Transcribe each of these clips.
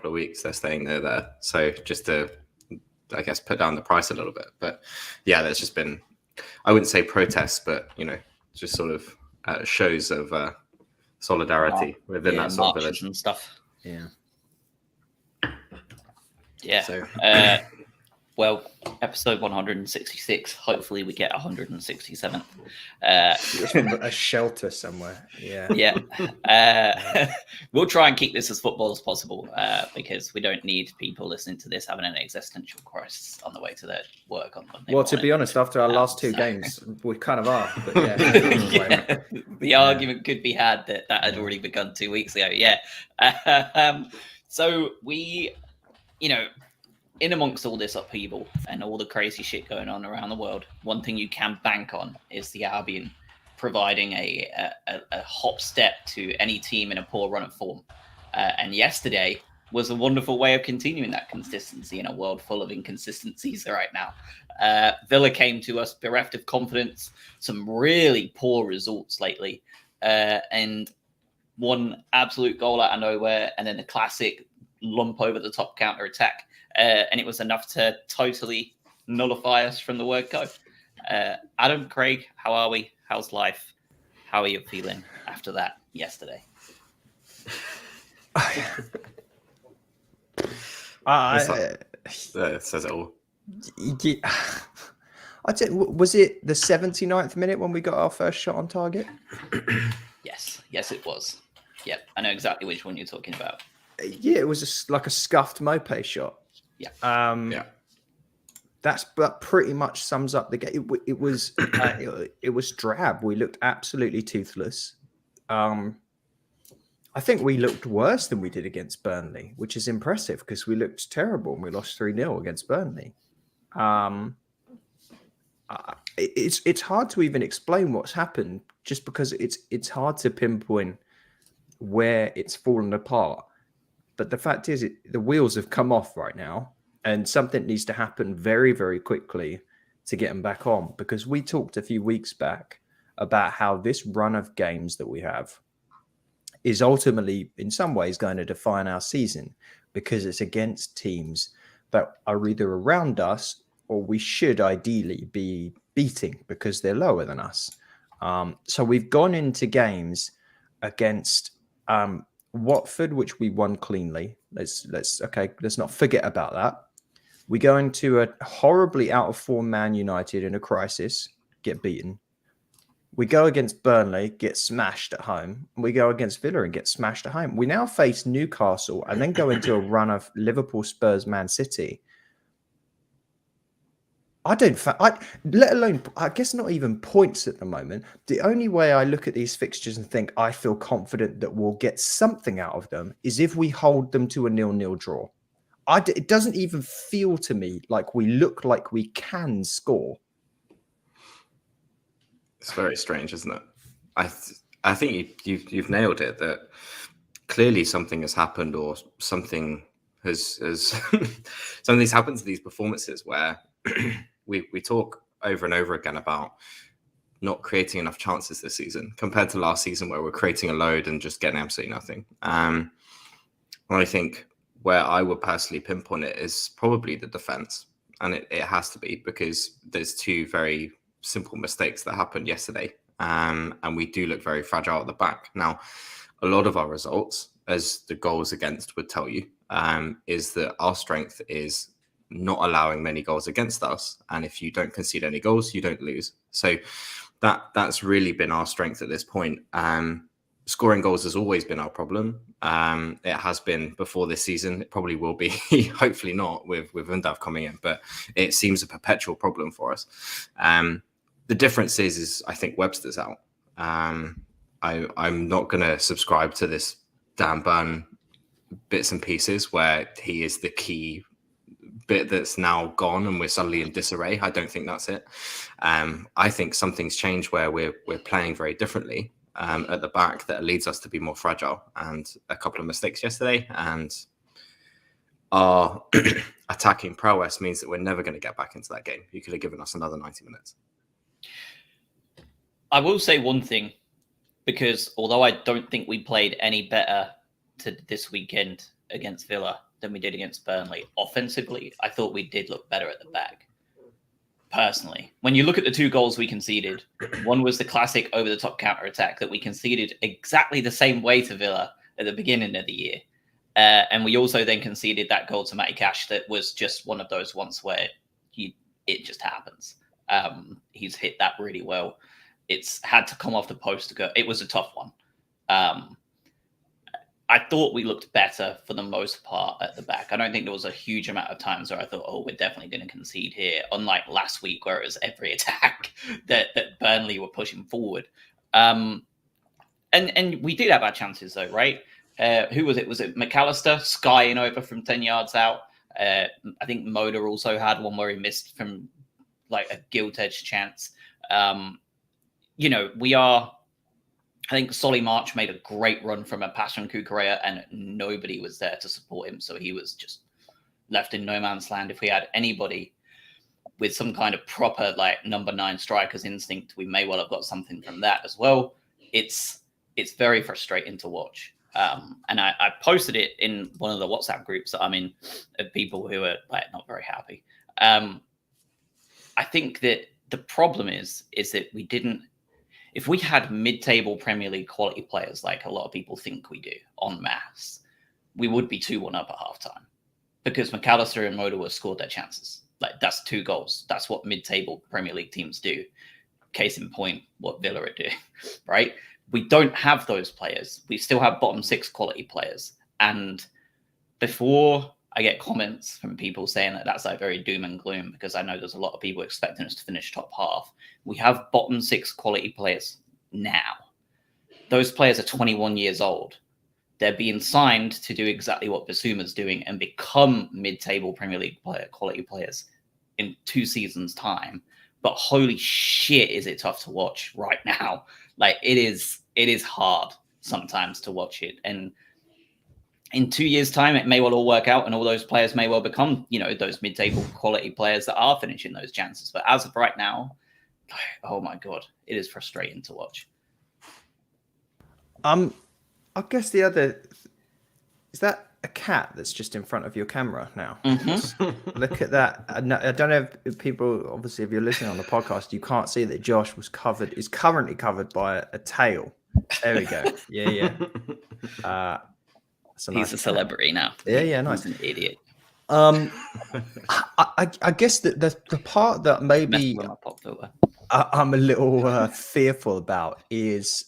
couple of weeks, they're staying there. So just to, I guess, put down the price a little bit. But yeah, there's just been, I wouldn't say protests, but, just sort of shows of solidarity within that sort of village and stuff. Yeah. So, well, episode 166. Hopefully, we get 167th. A shelter somewhere. Yeah. We'll try and keep this as football as possible because we don't need people listening to this having an existential crisis on the way to their work on Monday. Well, to be honest, after our last two games, we kind of are. But the argument could be had that had already begun 2 weeks ago. Yeah. So we, in amongst all this upheaval and all the crazy shit going on around the world, one thing you can bank on is the Albion providing a hop step to any team in a poor run of form. And yesterday was a wonderful way of continuing that consistency in a world full of inconsistencies right now. Villa came to us bereft of confidence, some really poor results lately, and one absolute goal out of nowhere, and then the classic lump over the top counter attack. And it was enough to totally nullify us from the word go. Adam, Craig, how are we? How's life? How are you feeling after that yesterday? It says it all. Yeah. Was it the 79th minute when we got our first shot on target? Yes, it was. Yep, I know exactly which one you're talking about. Yeah, it was like a scuffed Mope shot. Yeah. That pretty much sums up the game. It was it was drab. We looked absolutely toothless. I think we looked worse than we did against Burnley, which is impressive because we looked terrible and we lost 3-0 against Burnley. It's hard to even explain what's happened just because it's hard to pinpoint where it's fallen apart. But the fact is, the wheels have come off right now, and something needs to happen very, very quickly to get them back on. Because we talked a few weeks back about how this run of games that we have is ultimately, in some ways, going to define our season because it's against teams that are either around us or we should ideally be beating because they're lower than us. So we've gone into games against Watford, which we won cleanly. Let's not forget about that. We go into a horribly out of form Man United in a crisis, get beaten. We go against Burnley, get smashed at home. We go against Villa and get smashed at home. We now face Newcastle and then go into a run of Liverpool, Spurs, Man City. Let alone, I guess not even points at the moment. The only way I look at these fixtures and think I feel confident that we'll get something out of them is if we hold them to a 0-0 draw. It doesn't even feel to me like we look like we can score. It's very strange, isn't it? I think you've nailed it. That clearly something has happened, or something has something's happened to these performances where we talk over and over again about not creating enough chances this season compared to last season where we're creating a load and just getting absolutely nothing. And I think where I would personally pinpoint it is probably the defense, and it has to be because there's two very simple mistakes that happened yesterday, and we do look very fragile at the back. Now, a lot of our results, as the goals against would tell you, is that our strength is not allowing many goals against us, and if you don't concede any goals, you don't lose. So that's really been our strength at this point. Scoring goals has always been our problem. It has been before this season. It probably will be, hopefully not with Undav coming in, but it seems a perpetual problem for us. The difference is I think Webster's out. I'm not going to subscribe to this Dan Burn bits and pieces where he is the key bit that's now gone and we're suddenly in disarray. I don't think that's it. I think something's changed where we're playing very differently at the back that leads us to be more fragile, and a couple of mistakes yesterday and our attacking prowess means that we're never going to get back into that game. You could have given us another 90 minutes. I will say one thing, because although I don't think we played any better to this weekend against Villa than we did against Burnley. Offensively, I thought we did look better at the back. Personally, when you look at the 2 goals we conceded, one was the classic over-the-top counter-attack that we conceded exactly the same way to Villa at the beginning of the year. And we also then conceded that goal to Matty Cash that was just one of those ones where it just happens. He's hit that really well. It's had to come off the post to go. It was a tough one. I thought we looked better for the most part at the back. I don't think there was a huge amount of times where I thought, oh, we're definitely going to concede here. Unlike last week where it was every attack that Burnley were pushing forward. And we did have our chances though, right? Who was it? Was it McAllister skying over from 10 yards out? I think Moda also had one where he missed from like a gilt-edged chance. I think Solly March made a great run from a pass from Kukurea and nobody was there to support him. So he was just left in no man's land. If we had anybody with some kind of proper like number 9 striker's instinct, we may well have got something from that as well. It's very frustrating to watch. And I posted it in one of the WhatsApp groups that I'm in of people who are like not very happy. I think that the problem is that we didn't. If we had mid-table Premier League quality players, like a lot of people think we do, en masse, we would be 2-1 up at halftime because McAllister and Moda scored their chances. Like that's 2 goals. That's what mid-table Premier League teams do. Case in point, what Villa are doing, right? We don't have those players. We still have bottom 6 quality players. And before I get comments from people saying that that's like very doom and gloom, because I know there's a lot of people expecting us to finish top half. We have bottom 6 quality players now. Those players are 21 years old. They're being signed to do exactly what Bissouma's doing and become mid-table Premier League quality players in 2 seasons' time. But holy shit, is it tough to watch right now. Like it is hard sometimes to watch it. And in 2 years' time, it may well all work out and all those players may well become, those mid-table quality players that are finishing those chances. But as of right now, oh my God, it is frustrating to watch. I guess the other, is that a cat that's just in front of your camera now? Mm-hmm. Look at that. I don't know if people, obviously, if you're listening on the podcast, you can't see that Josh is currently covered by a tail. There we go. Yeah. He's a celebrity now. Yeah, nice. He's an idiot. I guess that the part that maybe I'm a little fearful about is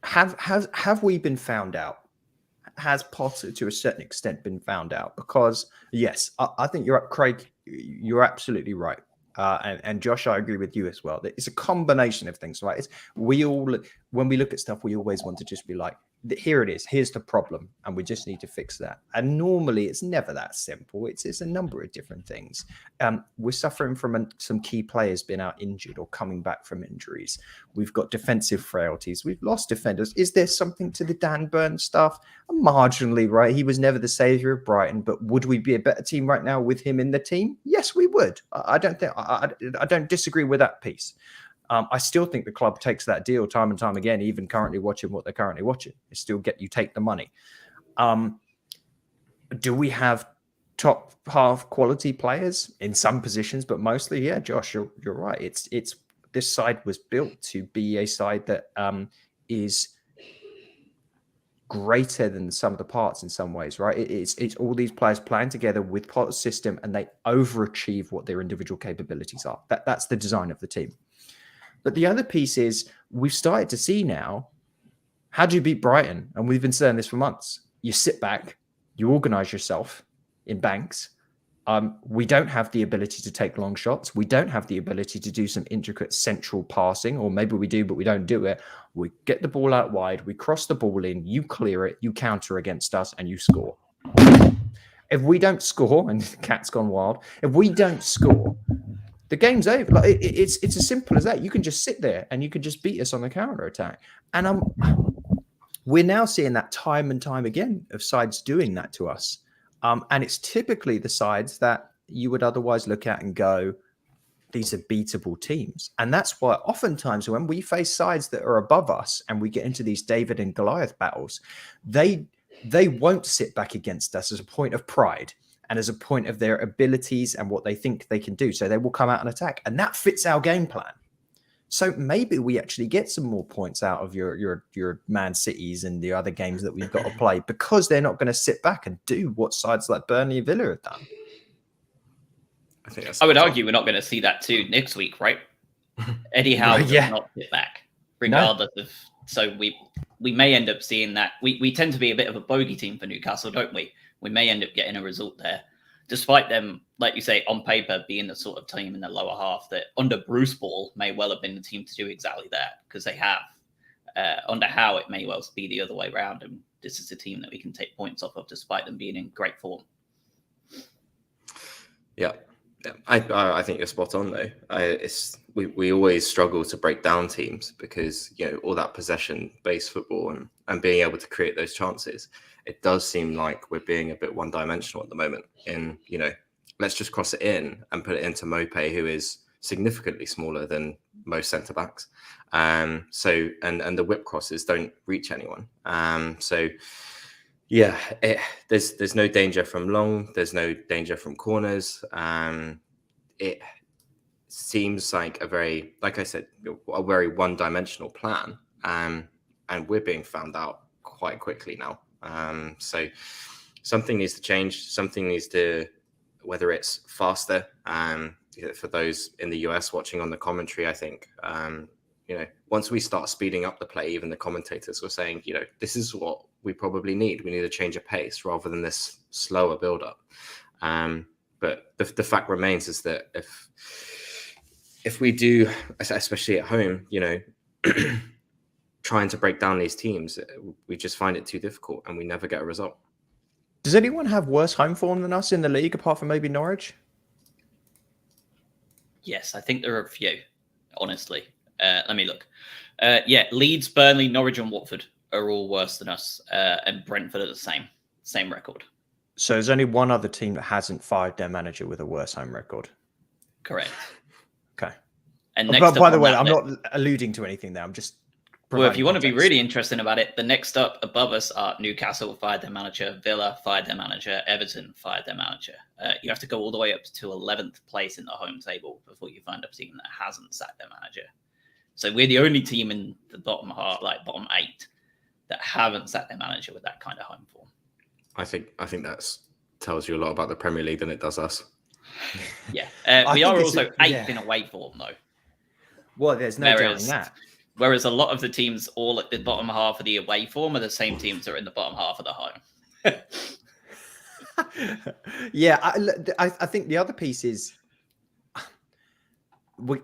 have we been found out? Has Potter to a certain extent been found out? Because yes, I think Craig, you're absolutely right. And Josh, I agree with you as well. It's a combination of things, right? When we look at stuff, we always want to just be like, here it is. Here's the problem, and we just need to fix that. And normally, it's never that simple. It's a number of different things. We're suffering from some key players being out injured or coming back from injuries. We've got defensive frailties. We've lost defenders. Is there something to the Dan Burn stuff? Marginally, right? He was never the savior of Brighton, but would we be a better team right now with him in the team? Yes, we would. I don't disagree with that piece. I still think the club takes that deal time and time again, even currently watching what they're currently watching. You take the money. Do we have top half quality players in some positions, but mostly, yeah, Josh, you're right. It's this side was built to be a side that is greater than some of the parts in some ways, right? It's all these players playing together with Potter's system, and they overachieve what their individual capabilities are. That's the design of the team. But the other piece is we've started to see now, how do you beat Brighton? And we've been saying this for months. You sit back, you organize yourself in banks. We don't have the ability to take long shots. We don't have the ability to do some intricate central passing, or maybe we do, but we don't do it. We get the ball out wide, we cross the ball in, you clear it, you counter against us, and you score. If we don't score, and the cat's gone wild, if we don't score, the game's over. Like it's as simple as that. You can just sit there and you can just beat us on the counter attack. And we're now seeing that time and time again of sides doing that to us. And it's typically the sides that you would otherwise look at and go, these are beatable teams. And that's why oftentimes when we face sides that are above us and we get into these David and Goliath battles, they they won't sit back against us as a point of pride and as a point of their abilities and what they think they can do. So they will come out and attack, and that fits our game plan. So maybe we actually get some more points out of your Man Cities and the other games that we've got to play, because they're not going to sit back and do what sides like Burnley and Villa have done. I would argue we're not going to see that too next week, right? Eddie Howe does not sit back, regardless of. So we may end up seeing that. We tend to be a bit of a bogey team for Newcastle, don't we? We may end up getting a result there, despite them, like you say, on paper being the sort of team in the lower half that under Bruce Ball may well have been the team to do exactly that, because they have. Under Howe, it may well be the other way around, and this is a team that we can take points off of, despite them being in great form. Yeah. I think you're spot on though. We always struggle to break down teams because all that possession-based football and being able to create those chances. It does seem like we're being a bit one-dimensional at the moment. In let's just cross it in and put it into Maupay, who is significantly smaller than most centre backs. So the whip crosses don't reach anyone. Yeah, there's no danger from long. There's no danger from corners. It seems like a very one-dimensional plan, and we're being found out quite quickly now. So something needs to change. Something needs to, whether it's faster. For those in the US watching on the commentary, I think once we start speeding up the play, even the commentators were saying, this is what we probably need. We need a change of pace rather than this slower build-up. But the fact remains is that if we do, especially at home, trying to break down these teams, we just find it too difficult and we never get a result. Does anyone have worse home form than us in the league, apart from maybe Norwich? Yes, I think there are a few, honestly. Let me look. Leeds, Burnley, Norwich and Watford are all worse than us, and Brentford are the same record. So there's only one other team that hasn't fired their manager with a worse home record. Correct. Okay. And by the way, I'm not alluding to anything there. I'm just. Well, if you want to be really interesting about it, the next up above us are Newcastle fired their manager, Villa fired their manager, Everton fired their manager. You have to go all the way up to 11th place in the home table before you find a team that hasn't sacked their manager. So we're the only team in the bottom 8, that haven't sacked their manager with that kind of home form. I think that tells you a lot about the Premier League than it does us. Yeah, we are also 8th in away form, though. Well, there's no doubting that. Whereas a lot of the teams all at the bottom half of the away form are the same teams that are in the bottom half of the home. Yeah, I think the other piece is,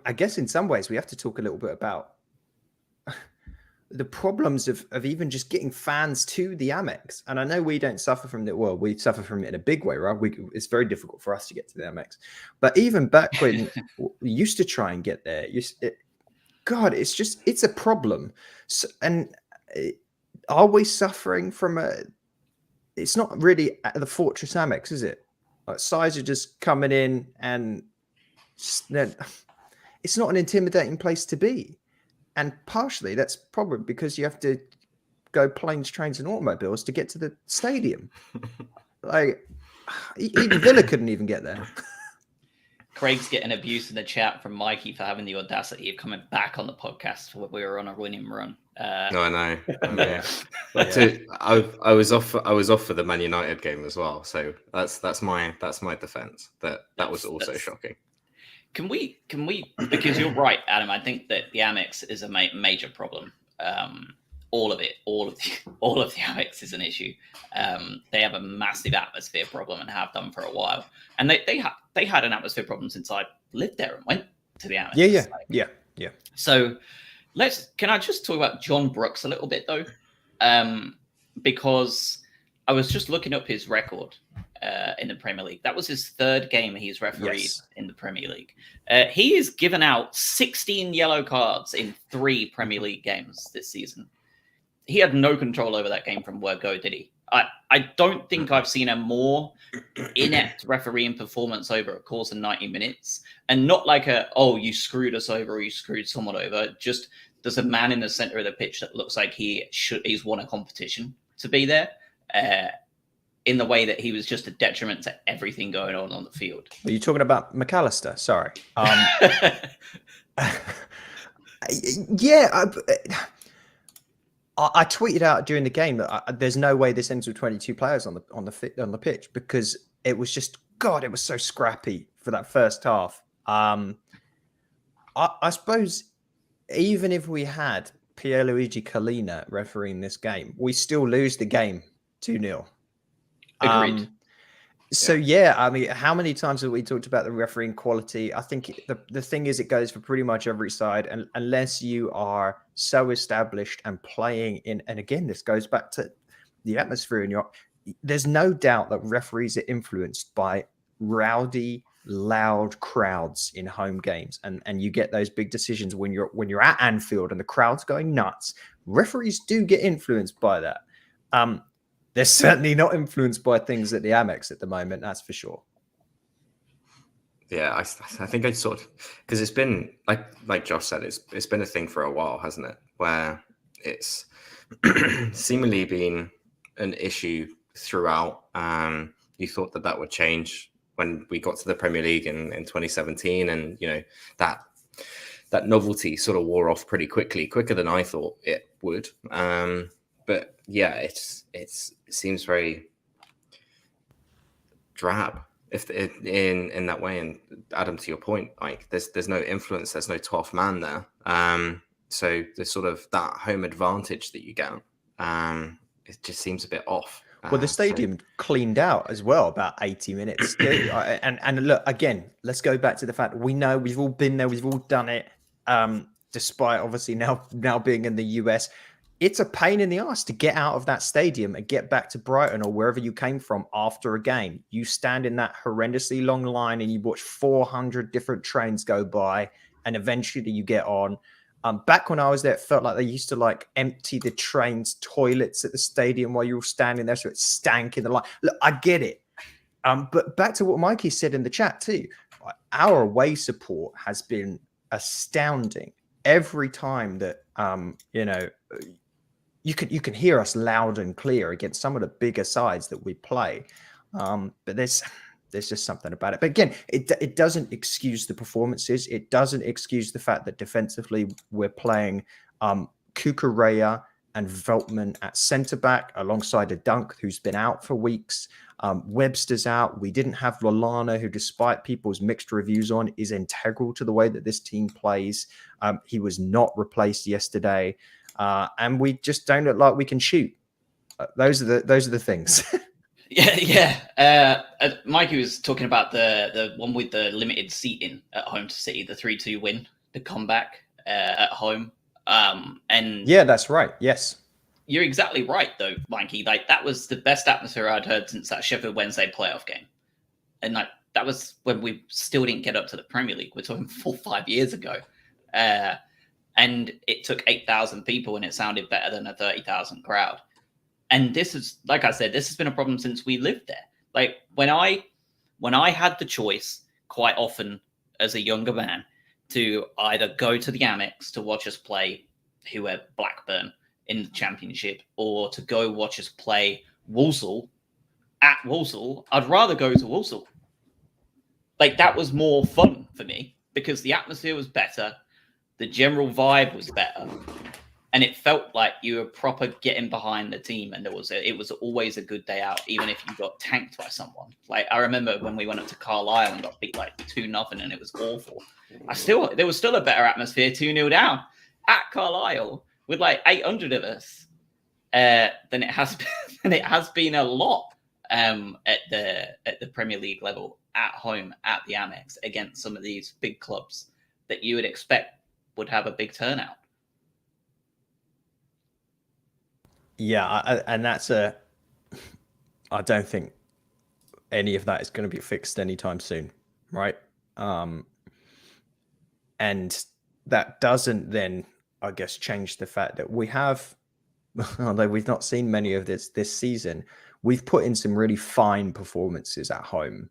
I guess in some ways we have to talk a little bit about the problems of even just getting fans to the Amex. And I know we don't suffer from it. Well, we suffer from it in a big way, right? It's very difficult for us to get to the Amex. But even back when we used to try and get there, God, it's a problem. So, and are we suffering from it's not really the Fortress Amex, is it? Like sides are just coming in and it's not an intimidating place to be. And partially that's probably because you have to go planes, trains and automobiles to get to the stadium. Like even Villa couldn't even get there. Craig's getting abuse in the chat from Mikey for having the audacity of coming back on the podcast when we were on a winning run. No, I know. Yeah. But I was off for the Man United game as well, so that's my defense. That was also shocking. Can we? Because you're right, Adam. I think that the Amex is a major problem. All of the Amex is an issue. They have a massive atmosphere problem and have done for a while. And they had an atmosphere problem since I lived there and went to the Amex. Yeah. So can I just talk about John Brooks a little bit though? Because I was just looking up his record in the Premier League. That was his 3rd game he's refereed in the Premier League. He has given out 16 yellow cards in 3 Premier League games this season. He had no control over that game from word go, did he? I don't think I've seen a more inept refereeing performance over a course of 90 minutes. And not like you screwed us over or you screwed someone over. Just there's a man in the center of the pitch that looks like he's won a competition to be there. in the way that he was just a detriment to everything going on the field. Are you talking about McAllister? Sorry. Yeah, I tweeted out during the game that there's no way this ends with 22 players on the pitch, because it was just, God, it was so scrappy for that first half. I suppose even if we had Pierluigi Collina refereeing this game, we still lose the game 2-0. Agreed. So yeah, I mean, how many times have we talked about the refereeing quality? I think the thing is, it goes for pretty much every side, and unless you are so established and playing in, and again, this goes back to the atmosphere in your. There's no doubt that referees are influenced by rowdy, loud crowds in home games, and you get those big decisions when you're at Anfield and the crowd's going nuts. Referees do get influenced by that. They're certainly not influenced by things at the Amex at the moment, that's for sure. Yeah, I think I sort of, because it's been like Josh said, it's been a thing for a while, hasn't it? Where it's seemingly been an issue throughout. You thought that would change when we got to the Premier League in 2017, and that novelty sort of wore off pretty quicker than I thought it would. But yeah, it seems very drab if in that way. And Adam, to your point, like there's no influence, there's no 12th man there. So there's sort of that home advantage that you get. It just seems a bit off. Well, the stadium cleaned out as well about 80 minutes. And look, again, let's go back to the fact we know we've all been there, we've all done it. Despite obviously now being in the US. It's a pain in the ass to get out of that stadium and get back to Brighton or wherever you came from after a game. You stand in that horrendously long line and you watch 400 different trains go by, and eventually you get on. Back when I was there, it felt like they used to empty the trains toilets at the stadium while you were standing there, so it stank in the line. Look, I get it. But back to what Mikey said in the chat too, our away support has been astounding. Every time that you can hear us loud and clear against some of the bigger sides that we play. But there's just something about it. But again, it doesn't excuse the performances. It doesn't excuse the fact that defensively we're playing Cucurella and Veltman at centre-back alongside a Dunk who's been out for weeks. Webster's out. We didn't have Lallana, who, despite people's mixed reviews on, is integral to the way that this team plays. He was not replaced yesterday. And we just don't look like we can shoot. Those are the things. Yeah. Mikey was talking about the one with the limited seating at home to City, the 3-2 win, the comeback at home. And yeah, that's right. Yes, you're exactly right, though, Mikey. That was the best atmosphere I'd heard since that Sheffield Wednesday playoff game, and that was when we still didn't get up to the Premier League. We're talking 4 or 5 years ago. And it took 8,000 people, and it sounded better than a 30,000 crowd. And this is, like I said, this has been a problem since we lived there. When I had the choice quite often as a younger man to either go to the Amex to watch us play who were Blackburn in the Championship, or to go watch us play Walsall at Walsall, I'd rather go to Walsall. That was more fun for me because the atmosphere was better. The general vibe was better, and it felt like you were proper getting behind the team, and it was always a good day out, even if you got tanked by someone. I remember when we went up to Carlisle and got beat 2-0, and it was awful. There was still a better atmosphere 2-0 down at Carlisle with 800 of us than it has been a lot at the Premier League level at home at the Amex against some of these big clubs that you would expect would have a big turnout. Yeah, and that's I don't think any of that is going to be fixed anytime soon, right? And that doesn't then, I guess, change the fact that we have, although we've not seen many of this season, we've put in some really fine performances at home,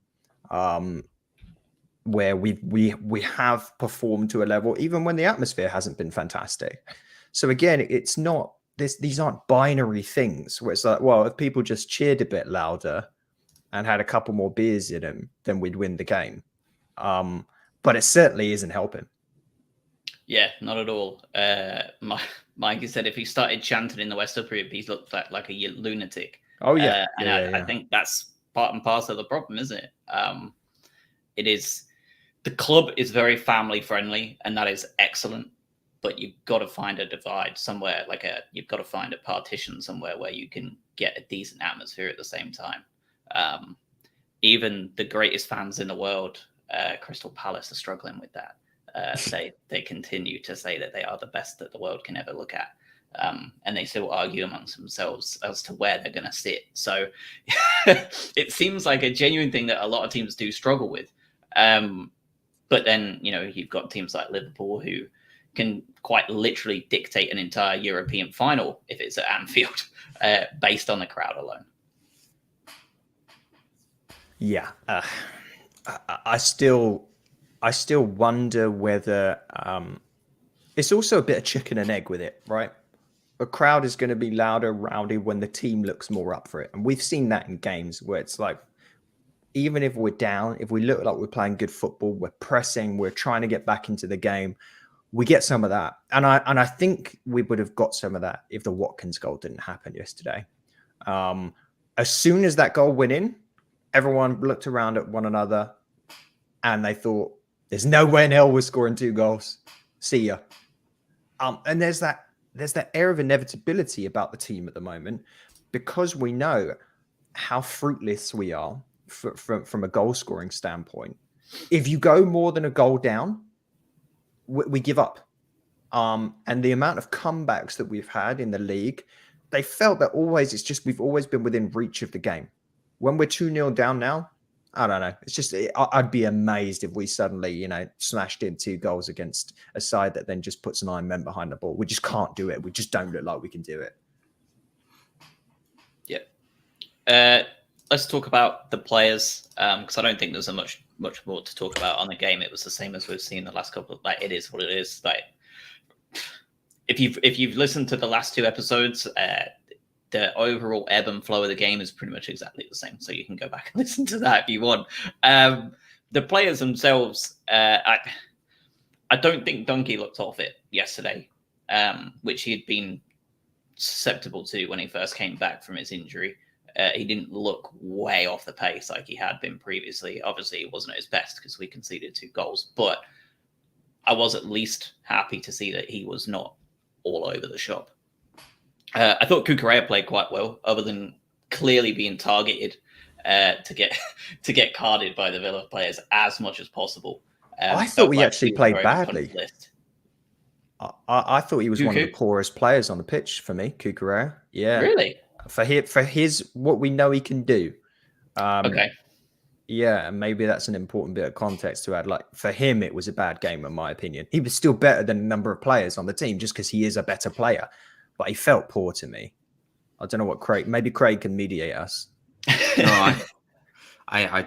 where we have performed to a level even when the atmosphere hasn't been fantastic. So again, it's not these aren't binary things where it's like, well, if people just cheered a bit louder and had a couple more beers in them, then we'd win the game. But it certainly isn't helping. Yeah, not at all. Mikey said if he started chanting in the West Upper, he'd look like a lunatic. Oh yeah, I think that's part and parcel of the problem, isn't it? It is. The club is very family friendly, and that is excellent. But you've got to find a divide somewhere, you've got to find a partition somewhere where you can get a decent atmosphere at the same time. Even the greatest fans in the world, Crystal Palace, are struggling with that. They continue to say that they are the best that the world can ever look at. And they still argue amongst themselves as to where they're going to sit. So it seems like a genuine thing that a lot of teams do struggle with. But then, you've got teams like Liverpool who can quite literally dictate an entire European final if it's at Anfield, based on the crowd alone. Yeah. I still wonder whether it's also a bit of chicken and egg with it, right? A crowd is going to be louder, rowdy when the team looks more up for it. And we've seen that in games where it's like, even if we're down, if we look like we're playing good football, we're pressing, we're trying to get back into the game, we get some of that. And I think we would have got some of that if the Watkins goal didn't happen yesterday. As soon as that goal went in, everyone looked around at one another and they thought, there's no way in hell we're scoring 2 goals. See ya. And there's that air of inevitability about the team at the moment, because we know how fruitless we are from a goal scoring standpoint. If you go more than a goal down, we give up. And the amount of comebacks that we've had in the league, they felt that we've always been within reach of the game. When we're 2-0 down now, I don't know. It's just, I'd be amazed if we suddenly, smashed in 2 goals against a side that then just puts 9 men behind the ball. We just can't do it. We just don't look like we can do it. Yeah. Let's talk about the players, because I don't think there's much more to talk about on the game. It was the same as we've seen the last couple of, it is what it is. If you've listened to the last 2 episodes, the overall ebb and flow of the game is pretty much exactly the same. So you can go back and listen to that if you want. The players themselves, I don't think Donkey looked off it yesterday, which he had been susceptible to when he first came back from his injury. He didn't look way off the pace like he had been previously. Obviously, it wasn't at his best because we conceded 2 goals, but I was at least happy to see that he was not all over the shop. I thought Cucurella played quite well, other than clearly being targeted to get carded by the Villa players as much as possible. I thought we actually played badly. I thought he was one of the poorest players on the pitch for me, Cucurella. Yeah, really. For his what we know he can do. Okay. Yeah, and maybe that's an important bit of context to add. Like, for him, it was a bad game, in my opinion. He was still better than a number of players on the team just because he is a better player. But he felt poor to me. I don't know what maybe Craig can mediate us. No, I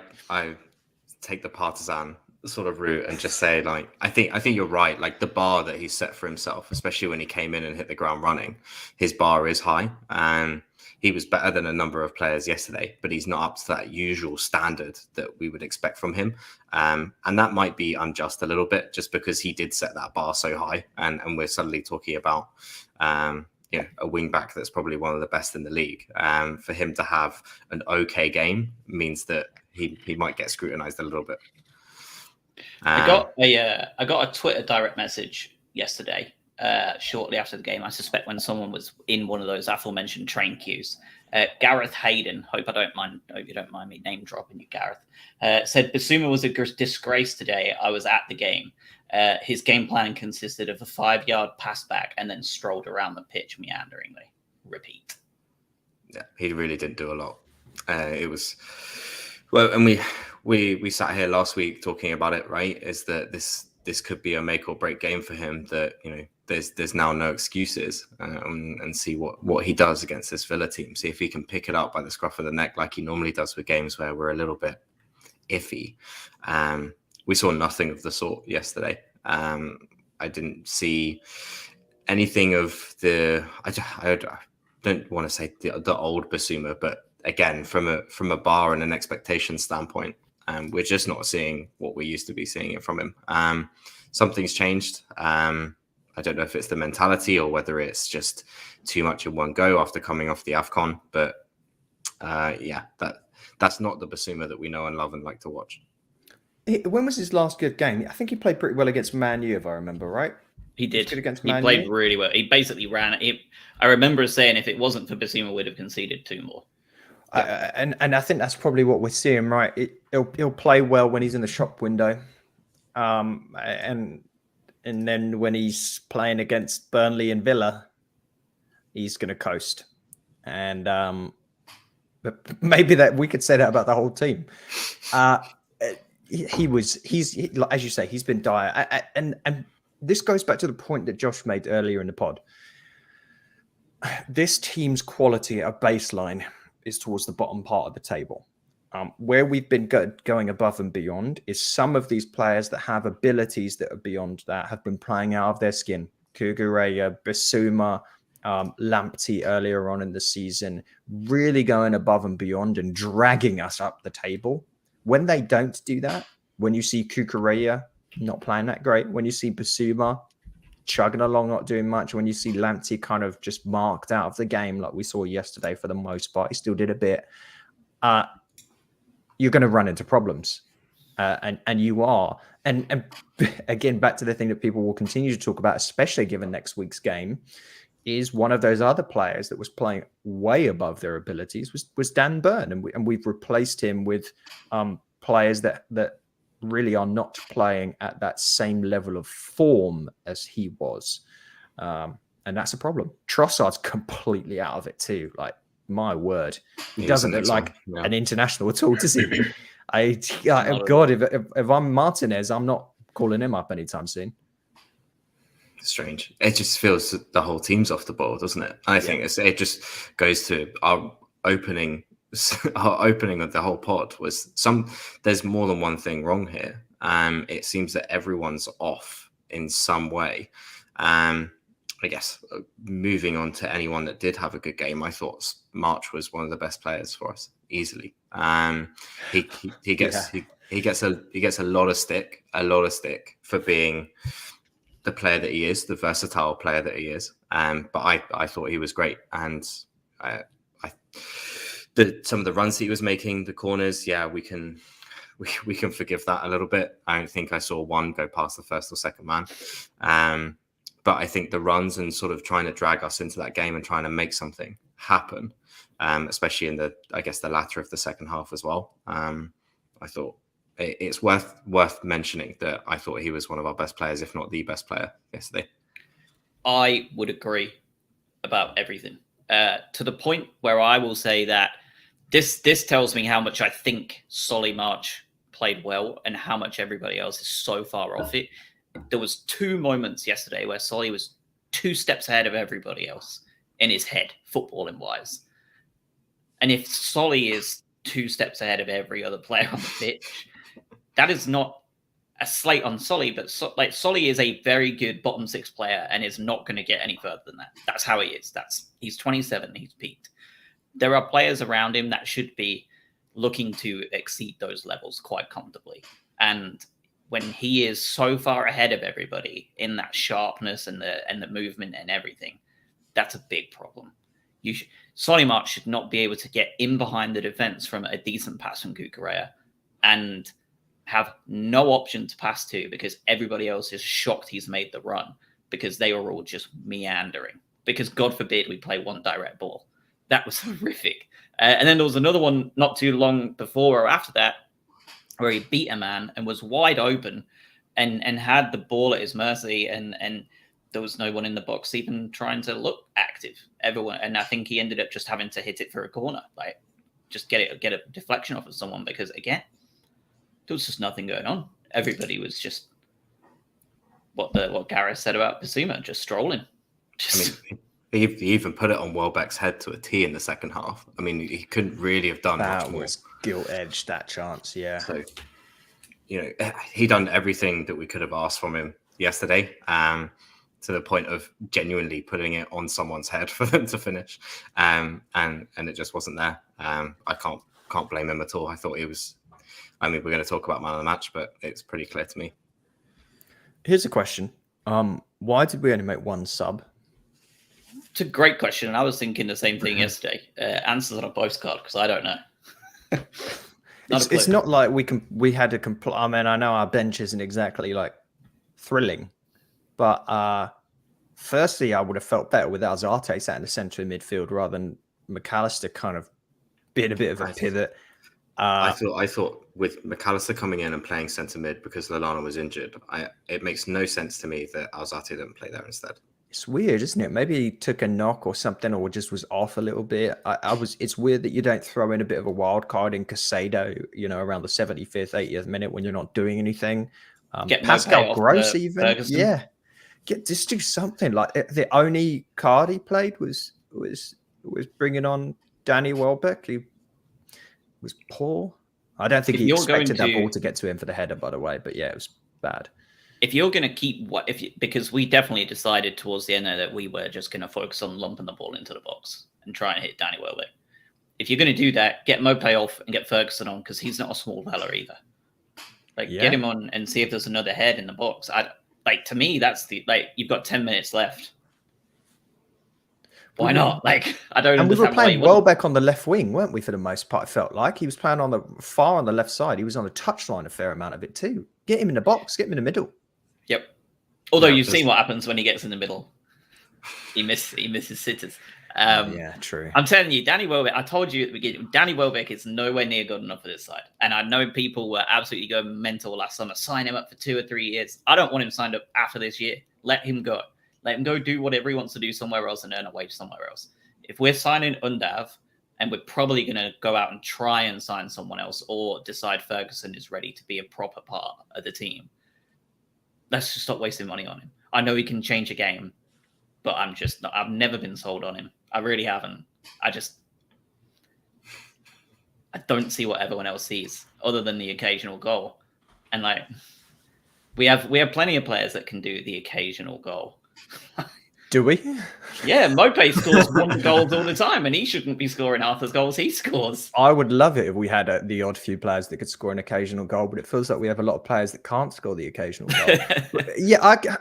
take the partisan sort of route and just say, I think you're right. Like, the bar that he set for himself, especially when he came in and hit the ground running, his bar is high, and he was better than a number of players yesterday, but he's not up to that usual standard that we would expect from him. And that might be unjust a little bit, just because he did set that bar so high, and we're suddenly talking about a wing back that's probably one of the best in the league. For him to have an okay game means that he might get scrutinized a little bit. I got a Twitter direct message yesterday, shortly after the game. I suspect when someone was in one of those aforementioned train queues. Gareth Hayden, hope you don't mind me name dropping you, Gareth, said Bissouma was a disgrace today. I was at the game. His game plan consisted of a 5-yard pass back and then strolled around the pitch meanderingly. Repeat. Yeah, he really didn't do a lot. It was well, and we sat here last week talking about it, right? Is that this could be a make or break game for him, that there's now no excuses, and see what he does against this Villa team. See if he can pick it up by the scruff of the neck like he normally does with games where we're a little bit iffy. We saw nothing of the sort yesterday. I didn't see anything of I don't want to say the old Basuma, but again, from a bar and an expectation standpoint, we're just not seeing what we used to be seeing it from him. Something's changed. I don't know if it's the mentality or whether it's just too much in one go after coming off the AFCON, but that's not the Basuma that we know and love and like to watch. When was his last good game? I think he played pretty well against Man U, if I remember right. He did. He played really well. He basically ran it. I remember saying if it wasn't for Basuma, we'd have conceded 2 more. And I think that's probably what we're seeing, right? He'll play well when he's in the shop window, and then when he's playing against Burnley and Villa, he's going to coast. And but maybe that we could say that about the whole team. He's as you say, he's been dire, and this goes back to the point that Josh made earlier in the pod. This team's quality at a baseline is towards the bottom part of the table. Where we've been going above and beyond is some of these players that have abilities that are beyond that have been playing out of their skin. Kukureya, Bissouma, Lamptey earlier on in the season, really going above and beyond and dragging us up the table. When they don't do that, when you see Kukureya not playing that great, when you see Bissouma chugging along, not doing much, when you see Lamptey kind of just marked out of the game like we saw yesterday for the most part, he still did a bit, you're going to run into problems. And you are. And again, back to the thing that people will continue to talk about, especially given next week's game, is one of those other players that was playing way above their abilities was Dan Burn. And we've replaced him with players that really are not playing at that same level of form as he was. And that's a problem. Trossard's completely out of it too. Like, my word, he doesn't look like an international at all, does he? God, if I'm Martinez, I'm not calling him up anytime soon. Strange. It just feels that the whole team's off the ball, doesn't it? I think it just goes to our opening of the whole pod was there's more than one thing wrong here. It seems that everyone's off in some way. I guess moving on to anyone that did have a good game, I thought March was one of the best players for us easily. He gets a lot of stick for being the player that he is, the versatile player that he is. But I thought he was great, and some of the runs that he was making, the corners, we can forgive that a little bit. I don't think I saw one go past the first or second man. But I think the runs and sort of trying to drag us into that game and trying to make something happen, especially in the latter of the second half as well. I thought it's worth mentioning that I thought he was one of our best players, if not the best player yesterday. I would agree about everything, to the point where I will say that this tells me how much I think Solly March played well and how much everybody else is so far off it. There was 2 moments yesterday where Solly was 2 steps ahead of everybody else in his head, footballing wise. And if Solly is 2 steps ahead of every other player on the pitch, that is not a slate on Solly, but Solly is a very good bottom 6 player and is not going to get any further than that. That's how he is. He's 27. He's peaked. There are players around him that should be looking to exceed those levels quite comfortably. And when he is so far ahead of everybody in that sharpness and the movement and everything, that's a big problem. Solly March should not be able to get in behind the defense from a decent pass from Kukureya and have no option to pass to because everybody else is shocked he's made the run because they were all just meandering. Because God forbid we play one direct ball. That was horrific. And then there was another one not too long before or after that, where he beat a man and was wide open and had the ball at his mercy and there was no one in the box even trying to look active. Everyone, and I think he ended up just having to hit it for a corner, like just get a deflection off of someone because again, there was just nothing going on. Everybody was just what Gareth said about Bissouma, just strolling. He even put it on Welbeck's head to a T in the second half. I mean, he couldn't really have done much more. That was gilt-edged, that chance, yeah. So, he done everything that we could have asked from him yesterday. to the point of genuinely putting it on someone's head for them to finish, and it just wasn't there. I can't blame him at all. I thought he was. I mean, we're going to talk about man of the match, but it's pretty clear to me. Here's a question. Why did we only make one sub? It's a great question, and I was thinking the same thing yesterday. Answers on a postcard because I don't know. It's not like we had a I mean, I know our bench isn't exactly like thrilling, but firstly, I would have felt better with Alzate sat in the centre of midfield rather than McAllister kind of being a bit of a pivot. I thought with McAllister coming in and playing centre mid because Lallana was injured, it makes no sense to me that Alzate didn't play there instead. It's weird, isn't it? Maybe he took a knock or something, or just was off a little bit. It's weird that you don't throw in a bit of a wild card in Casado, around the 75th, 80th minute when you're not doing anything. Get Pascal Gross even, Ferguson. yeah. Just do something. Like the only card he played was bringing on Danny Welbeck. He was poor. I don't think he expected that ball to get to him for the header, by the way. But yeah, it was bad. If you're going to keep because we definitely decided towards the end there that we were just going to focus on lumping the ball into the box and try and hit Danny Welbeck. If you're going to do that, get Maupay off and get Ferguson on because he's not a small fella either. Get him on and see if there's another head in the box. To me, that's you've got 10 minutes left. Why not? I don't. And we were playing Welbeck on the left wing, weren't we? For the most part, it felt like he was playing on the left side. He was on the touchline a fair amount of it too. Get him in the box. Get him in the middle. Yep. Although you've seen what happens when he gets in the middle. He misses sitters. Yeah, true. I'm telling you, Danny Welbeck, I told you at the beginning, Danny Welbeck is nowhere near good enough for this side. And I know people were absolutely going mental last summer. Sign him up for 2 or 3 years. I don't want him signed up after this year. Let him go. Let him go do whatever he wants to do somewhere else and earn a wage somewhere else. If we're signing Undav, and we're probably going to go out and try and sign someone else or decide Ferguson is ready to be a proper part of the team, let's just stop wasting money on him. I know he can change a game, but I've never been sold on him. I really haven't. I don't see what everyone else sees other than the occasional goal. And we have plenty of players that can do the occasional goal. Do we? Yeah, Maupay scores 1 goals all the time, and he shouldn't be scoring half the goals he scores. I would love it if we had the odd few players that could score an occasional goal, but it feels like we have a lot of players that can't score the occasional goal.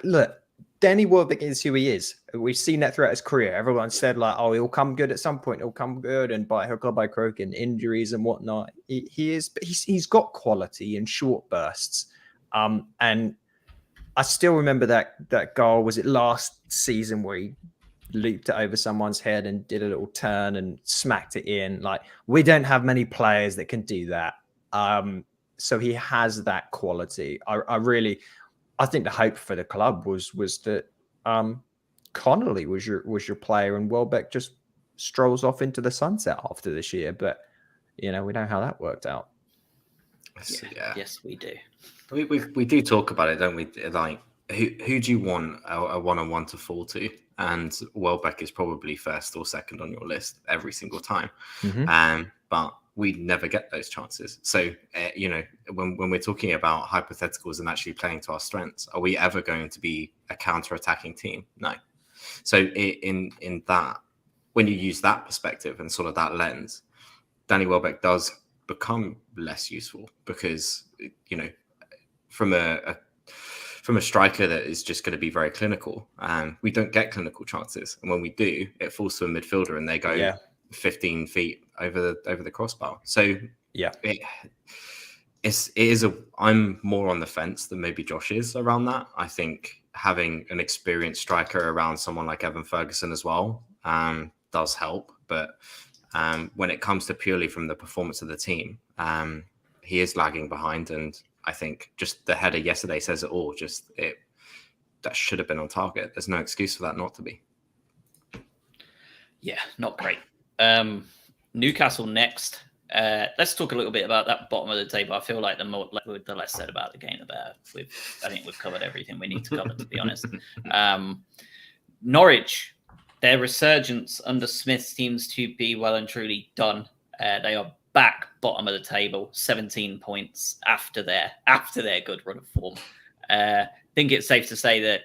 Look, Danny Welbeck is who he is. We've seen that throughout his career. Everyone said he'll come good at some point. He'll come good, and he'll go by croak and injuries and whatnot. He is, but he's got quality in short bursts. And I still remember that goal. Was it last season where he looped it over someone's head and did a little turn and smacked it in? We don't have many players that can do that. So he has that quality. I think the hope for the club was that Connolly was your player, and Welbeck just strolls off into the sunset after this year. But we know how that worked out. Yeah. Yes, we do. We do talk about it, don't we? Who do you want a one-on-one to fall to? And Welbeck is probably first or second on your list every single time. Mm-hmm. But we never get those chances. So, when we're talking about hypotheticals and actually playing to our strengths, are we ever going to be a counter-attacking team? No. So in that, when you use that perspective and sort of that lens, Danny Welbeck does become less useful because, from a striker that is just going to be very clinical, we don't get clinical chances. And when we do, it falls to a midfielder and they go 15 feet over the crossbar. So yeah, I'm more on the fence than maybe Josh is around that. I think having an experienced striker around someone like Evan Ferguson as well does help. But when it comes to purely from the performance of the team, he is lagging behind. And I think just the header yesterday says it all. That should have been on target. There's no excuse for that not to be. Yeah, not great. Newcastle next. Let's talk a little bit about that bottom of the table. I feel like the less said about the game, the better. I think we've covered everything we need to cover, to be honest. Norwich, their resurgence under Smith seems to be well and truly done. They are back bottom of the table, 17 points after their good run of form. I think it's safe to say that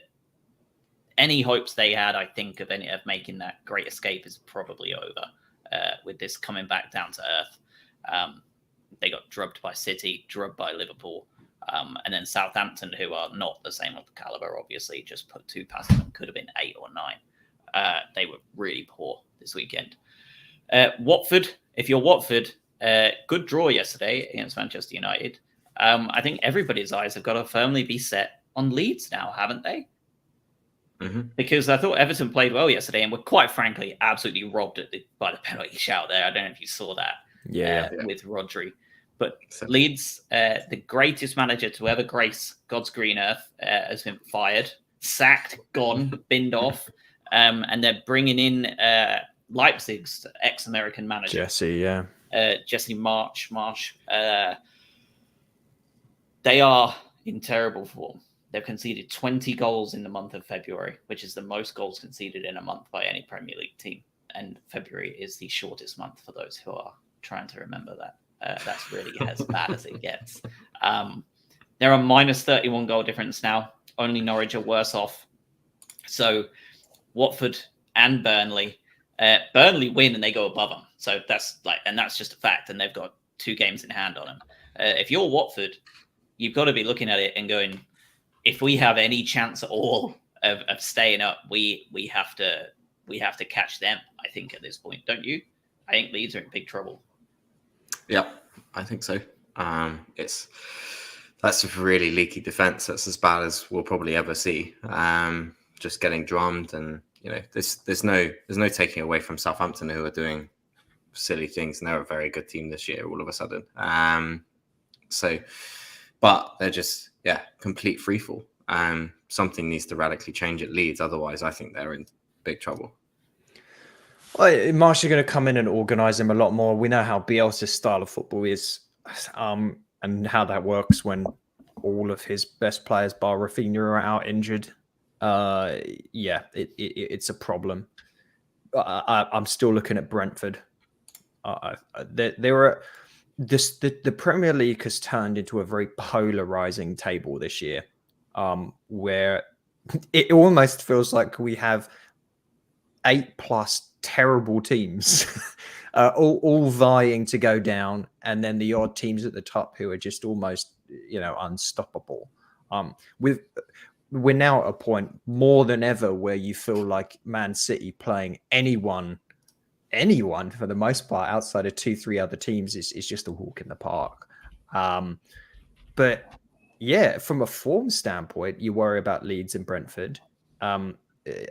any hopes they had, I think, of making that great escape is probably over with this coming back down to earth. They got drubbed by City, drubbed by Liverpool, and then Southampton, who are not the same caliber, obviously, just put 2 past them, could have been 8 or 9. They were really poor this weekend. Watford, if you're Watford, good draw yesterday against Manchester United. I think everybody's eyes have got to firmly be set on Leeds now, haven't they? Mm-hmm. Because I thought Everton played well yesterday and were quite frankly absolutely robbed by the penalty shout there. I don't know if you saw that with Rodri. But Leeds, the greatest manager to ever grace God's green earth, has been fired, sacked, gone, binned off. And they're bringing in Leipzig's ex-American manager. Jesse Marsch. They are in terrible form. They've conceded 20 goals in the month of February, which is the most goals conceded in a month by any Premier League team. And February is the shortest month for those who are trying to remember that. That's really as bad as it gets. They're a minus 31 goal difference now. Only Norwich are worse off. So Watford and Burnley win and they go above them. So that's just a fact. And they've got 2 games in hand on them. If you're Watford, you've got to be looking at it and going, if we have any chance at all of staying up, we have to catch them, I think, at this point, don't you? I think Leeds are in big trouble. Yeah, I think so. That's a really leaky defense. That's as bad as we'll probably ever see. Just getting drummed, and there's no taking away from Southampton, who are doing silly things, and they're a very good team this year all of a sudden. But they're just complete freefall. Something needs to radically change at Leeds, otherwise I think they're in big trouble. Well, Marsh are going to come in and organise them a lot more. We know how Bielsa's style of football is, and how that works when all of his best players, bar Rafinha, are out injured. It's a problem. I'm still looking at Brentford. The Premier League has turned into a very polarizing table this year, where it almost feels like we have 8+ terrible teams, all vying to go down, and then the odd teams at the top who are just almost, unstoppable. We're now at a point more than ever where you feel like Man City playing anyone for the most part outside of 2-3 other teams is just a walk in the park. But yeah, from a form standpoint, you worry about Leeds and Brentford.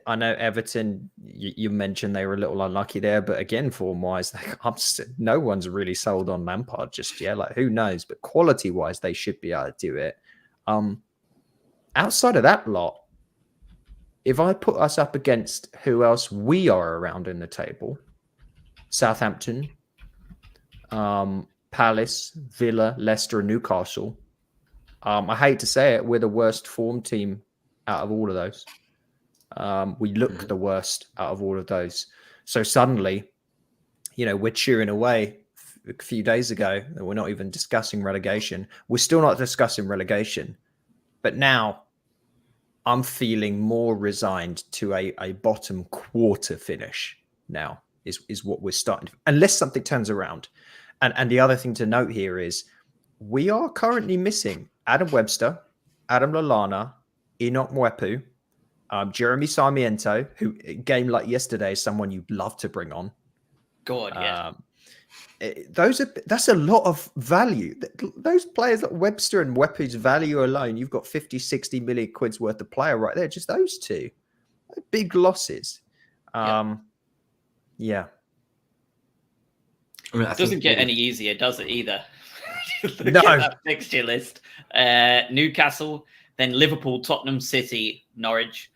I know Everton, you mentioned they were a little unlucky there, but again, form-wise, no one's really sold on Lampard just yet. Like, who knows? But quality-wise, they should be able to do it. Outside of that lot, if I put us up against who else we are around in the table, Southampton, Palace, Villa, Leicester, and Newcastle, I hate to say it, we're the worst form team out of all of those. We look the worst out of all of those. So suddenly, we're cheering away a few days ago, and we're not even discussing relegation. We're still not discussing relegation. But now I'm feeling more resigned to a bottom quarter finish now is what we're starting to, unless something turns around. And the other thing to note here is we are currently missing Adam Webster, Adam Lallana, Enoch Mwepu, Jeremy Sarmiento, who a game like yesterday is someone you'd love to bring on. God, yeah. That's a lot of value. Those players like Webster and Mwepu's value alone, you've got 50-60 million quid's worth of player right there. Just those two. Big losses. Yeah. I mean, it doesn't get any easier, does it, either? No. That fixture list. Newcastle, then Liverpool, Tottenham, City, Norwich,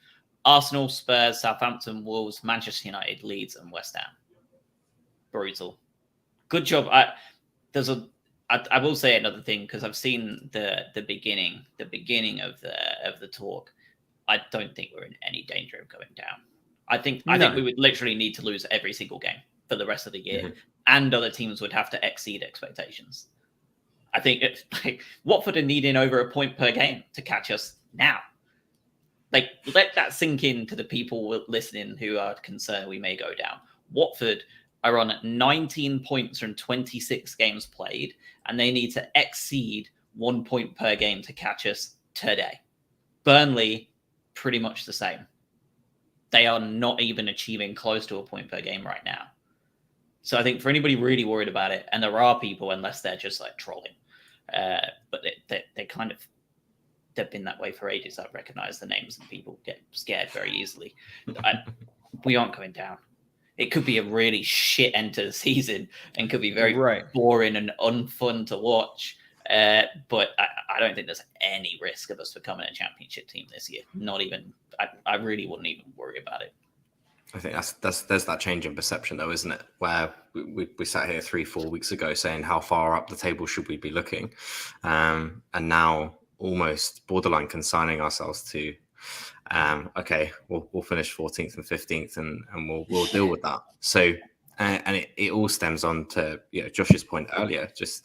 Arsenal, Spurs, Southampton, Wolves, Manchester United, Leeds, and West Ham. Brutal. Good job. I will say another thing, because I've seen the beginning of the talk. I don't think we're in any danger of going down. I think we would literally need to lose every single game for the rest of the year, and other teams would have to exceed expectations. I think Watford are needing over a point per game to catch us now. like, let that sink in to the people listening who are concerned we may go down. Watford are on 19 points from 26 games played, and they need to exceed 1 point per game to catch us today. Burnley, pretty much the same. They are not even achieving close to a point per game right now. So I think for anybody really worried about it, and there are people, unless they're just like trolling, but they kind of, they've been that way for ages. I recognize the names and people get scared very easily. We aren't going down. It could be a really shit end to the season and could be very boring and unfun to watch. But I don't think there's any risk of us becoming a championship team this year. Not even, I really wouldn't even worry about it. I think there's that change in perception though, isn't it? Where we sat here 3-4 weeks ago saying how far up the table should we be looking, and now almost borderline consigning ourselves to, okay, we'll finish 14th and 15th, and we'll deal with that. So, and it all stems on to Josh's point earlier, just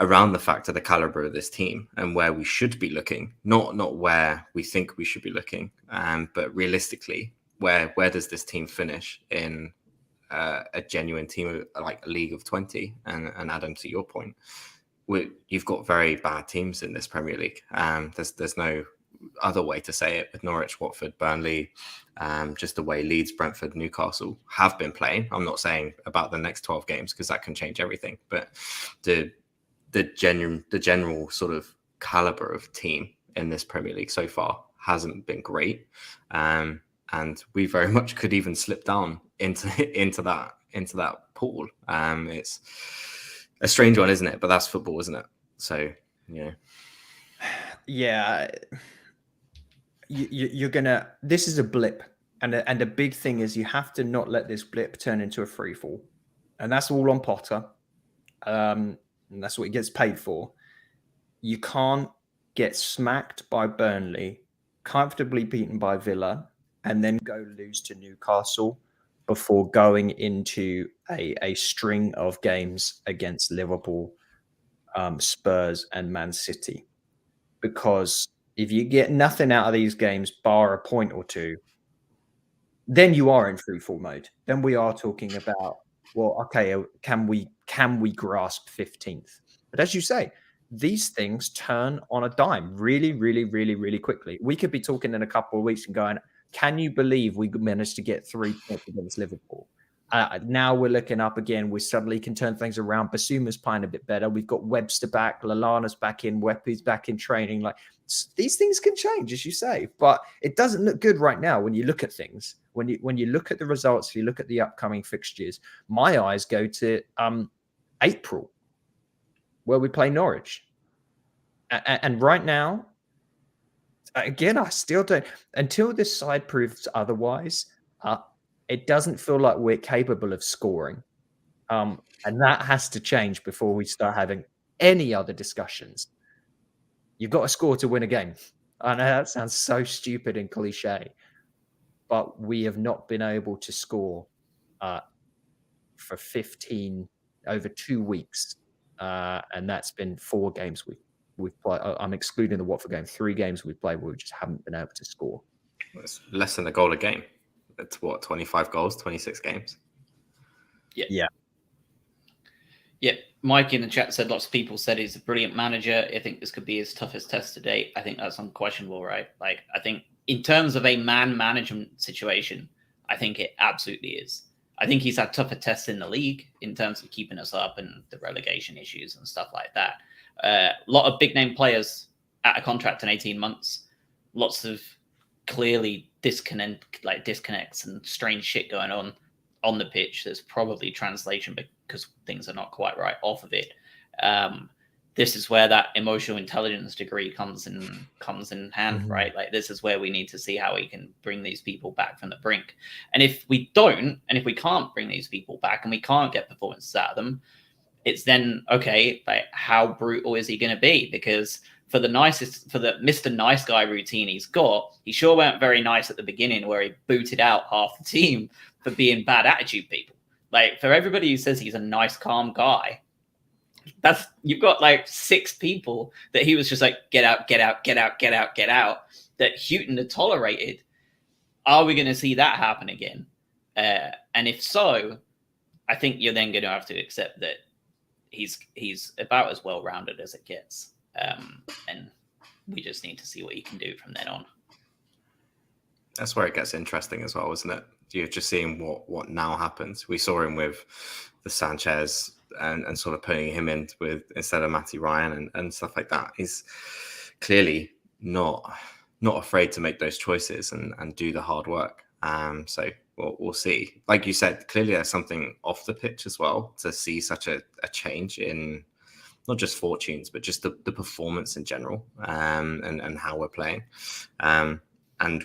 around the fact of the caliber of this team and where we should be looking, not where we think we should be looking, but realistically, where does this team finish in a genuine team like a league of 20? And Adam, to your point, you've got very bad teams in this Premier League. There's no other way to say it, with Norwich, Watford, Burnley, just the way Leeds, Brentford, Newcastle have been playing. I'm not saying about the next 12 games because that can change everything, but the general sort of caliber of team in this Premier League so far hasn't been great, and we very much could even slip down into that pool. It's a strange one, isn't it? But that's football, isn't it? So yeah, you're gonna. This is a blip, and a big thing is you have to not let this blip turn into a free fall, and that's all on Potter. And that's what he gets paid for. You can't get smacked by Burnley, comfortably beaten by Villa, and then go lose to Newcastle before going into a string of games against Liverpool, Spurs, and Man City. Because if you get nothing out of these games, bar a point or two, then you are in free fall mode. Then we are talking about, well, okay, can we grasp 15th? But as you say, these things turn on a dime really, really, really, really quickly. We could be talking in a couple of weeks and going, can you believe we managed to get 3 points against Liverpool? Now we're looking up again. We suddenly can turn things around. Basuma's playing a bit better. We've got Webster back. Lallana's back in. Weppy's back in training. Like, these things can change, as you say. But it doesn't look good right now when you look at things. When you look at the results, if you look at the upcoming fixtures, my eyes go to April, where we play Norwich. And right now, again, I still don't, until this side proves otherwise, it doesn't feel like we're capable of scoring. And that has to change before we start having any other discussions. You've got to score to win a game. I know that sounds so stupid and cliche, but we have not been able to score for 15 over 2 weeks. And that's been 4 games we've played. I'm excluding the Watford game. 3 games we've played where we just haven't been able to score. It's less than a goal a game. It's what, 25 goals, 26 games? Yeah. Mike in the chat said lots of people said he's a brilliant manager. I think this could be his toughest test to date. I think that's unquestionable, right? Like, I think in terms of a man management situation, I think it absolutely is. I think he's had tougher tests in the league in terms of keeping us up and the relegation issues and stuff like that. A lot of big name players at a contract in 18 months. Lots of clearly disconnects and strange shit going on the pitch. There's probably translation because things are not quite right off of it. This is where that emotional intelligence degree comes in hand, mm-hmm. right? Like, this is where we need to see how we can bring these people back from the brink. And if we don't, and if we can't bring these people back and we can't get performances out of them, it's then, okay, like, how brutal is he going to be? Because for the Mr. Nice Guy routine he's got, he sure weren't very nice at the beginning where he booted out half the team for being bad attitude people. Like, for everybody who says he's a nice, calm guy, you've got like 6 people that he was just like, get out, get out, get out, get out, get out. that Houghton had tolerated. Are we going to see that happen again? And if so, I think you're then going to have to accept that he's about as well-rounded as it gets. And we just need to see what he can do from then on. That's where it gets interesting as well, isn't it? You're just seeing what now happens. We saw him with the Sanchez and sort of putting him in with instead of Matty Ryan and stuff like that. He's clearly not afraid to make those choices and do the hard work. So we'll see. Like you said, clearly there's something off the pitch as well to see such a change in not just fortunes, but just the performance in general, and how we're playing. And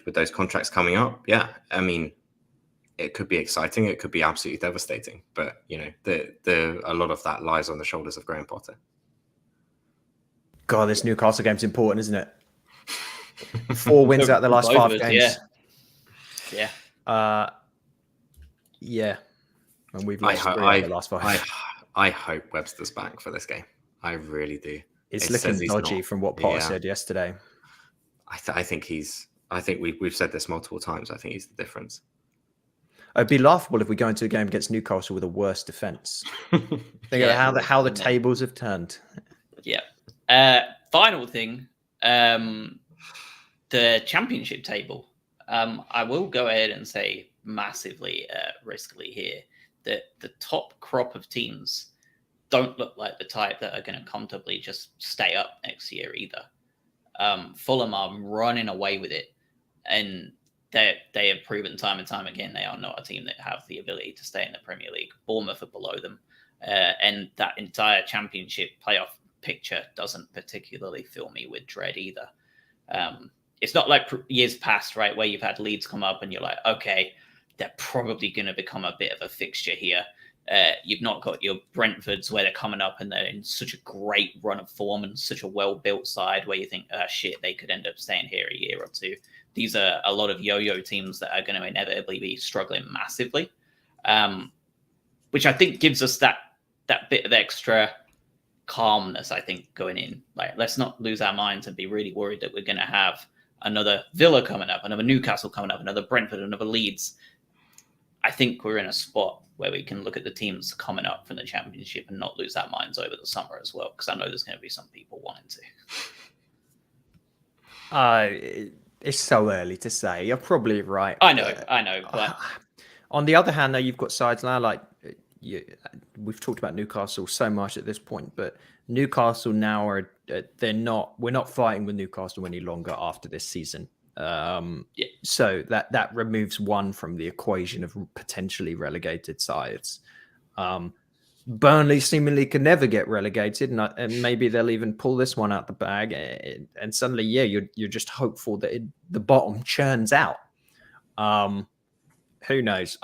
with those contracts coming up, yeah, I mean, it could be exciting. It could be absolutely devastating. But, you know, a lot of that lies on the shoulders of Graham Potter. God, this Newcastle game's important, isn't it? 4 wins out of the last 5 games. Yeah. Yeah. And we've lost 3 out of the last 5. I hope Webster's back for this game. I really do. It's looking dodgy from what Potter said yesterday. I think we've said this multiple times. I think he's the difference. It'd be laughable if we go into a game against Newcastle with a worse defense. Think of how the tables have turned. Yeah. Final thing, the championship table. I will go ahead and say massively riskily here that the top crop of teams don't look like the type that are going to comfortably just stay up next year either. Fulham are running away with it, and they have proven time and time again they are not a team that have the ability to stay in the Premier League. Bournemouth are below them, and that entire championship playoff picture doesn't particularly fill me with dread either. It's not like years past, right, where you've had Leeds come up and you're like, okay, they're probably going to become a bit of a fixture here. You've not got your Brentfords where they're coming up and they're in such a great run of form and such a well-built side where you think, shit, they could end up staying here a year or two. These are a lot of yo-yo teams that are going to inevitably be struggling massively, which I think gives us that bit of extra calmness, I think, going in. Like, let's not lose our minds and be really worried that we're going to have another Villa coming up, another Newcastle coming up, another Brentford, another Leeds. I think we're in a spot where we can look at the teams coming up from the championship and not lose our minds over the summer as well, because I know there's going to be some people wanting to. It's so early to say. You're probably right. I know. But on the other hand, though, you've got sides now like we've talked about Newcastle so much at this point, but Newcastle now are we're not fighting with Newcastle any longer after this season. So that removes one from the equation of potentially relegated sides. Burnley seemingly can never get relegated, and maybe they'll even pull this one out the bag. And suddenly, you're just hopeful that the bottom churns out. Who knows?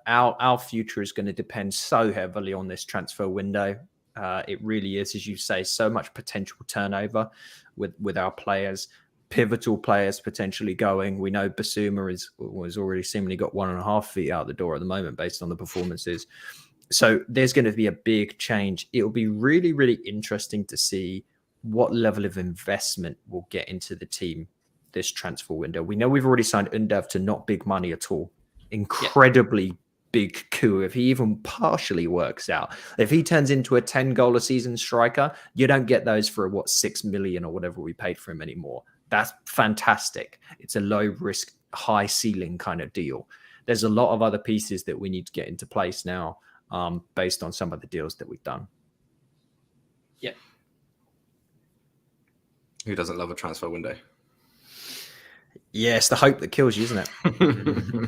Our future is going to depend so heavily on this transfer window. It really is, as you say, so much potential turnover with our players. Pivotal players potentially going. We know Basuma was already seemingly got 1.5 feet out the door at the moment based on the performances. So there's going to be a big change. It'll be really, really interesting to see what level of investment we'll get into the team this transfer window. We know we've already signed Undav to not big money at all. Incredibly big coup if he even partially works out. If he turns into a 10-goal a season striker, you don't get those for 6 million or whatever we paid for him anymore. That's fantastic. It's a low risk, high ceiling kind of deal. There's a lot of other pieces that we need to get into place now, based on some of the deals that we've done. Yeah. Who doesn't love a transfer window? Yeah, it's the hope that kills you, isn't it?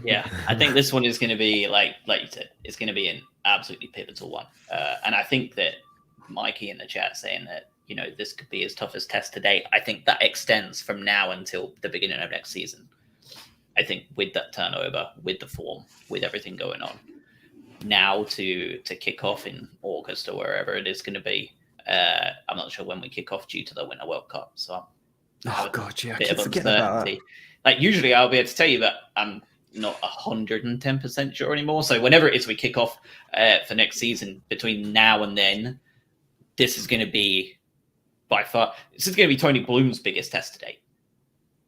Yeah, I think this one is going to be, like you said, it's going to be an absolutely pivotal one. And I think that Mikey in the chat saying that, this could be as tough as test today. I think that extends from now until the beginning of next season. I think with that turnover, with the form, with everything going on, now to kick off in August or wherever it is going to be. I'm not sure when we kick off due to the Winter World Cup. So, I keep forgetting about that. Like, usually I'll be able to tell you, but I'm not 110% sure anymore. So whenever it is we kick off for next season, between now and then, this is going to be by far. This is going to be Tony Bloom's biggest test to date.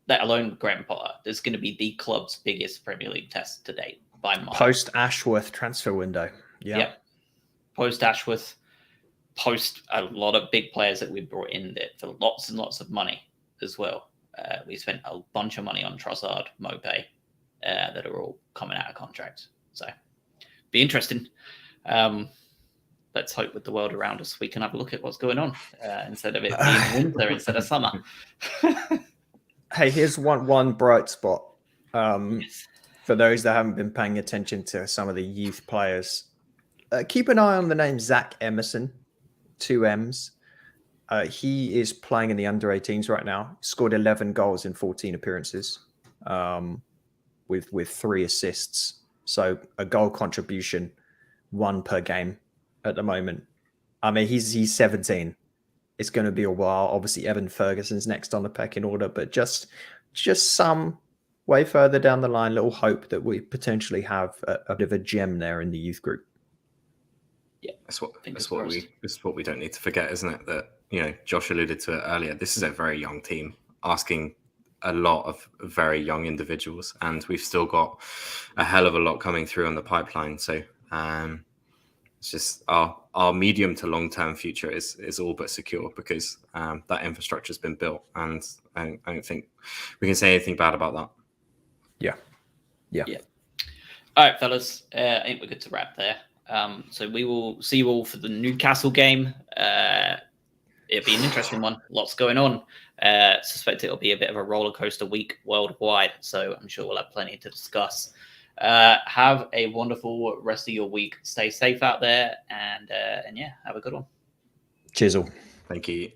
let alone Graham Potter, there's going to be the club's biggest Premier League test to date by miles. Post Ashworth transfer window. Yeah. Post Ashworth, post a lot of big players that we brought in there for lots and lots of money as well. We spent a bunch of money on Trossard, Mopé, that are all coming out of contract. So be interesting. Let's hope with the world around us, we can have a look at what's going on instead of it being winter instead of summer. Hey, here's one bright spot. For those that haven't been paying attention to some of the youth players, keep an eye on the name Zach Emerson, 2 M's. He is playing in the under-18s right now. Scored 11 goals in 14 appearances, with 3 assists. So a goal contribution, 1 per game at the moment. I mean, he's 17. It's going to be a while. Obviously, Evan Ferguson's next on the pecking order, but just some way further down the line, little hope that we potentially have a bit of a gem there in the youth group. Yeah, that's what we don't need to forget, isn't it? That, you know, Josh alluded to it earlier. This is a very young team asking a lot of very young individuals, and we've still got a hell of a lot coming through on the pipeline. So it's just our medium to long term future is all but secure because that infrastructure has been built, and I don't think we can say anything bad about that. Yeah. All right, fellas. I think we're good to wrap there. So we will see you all for the Newcastle game. It'll be an interesting one. Lots going on. Suspect it'll be a bit of a roller coaster week worldwide. So I'm sure we'll have plenty to discuss. Have a wonderful rest of your week. Stay safe out there, and yeah, have a good one. Chisel. Thank you.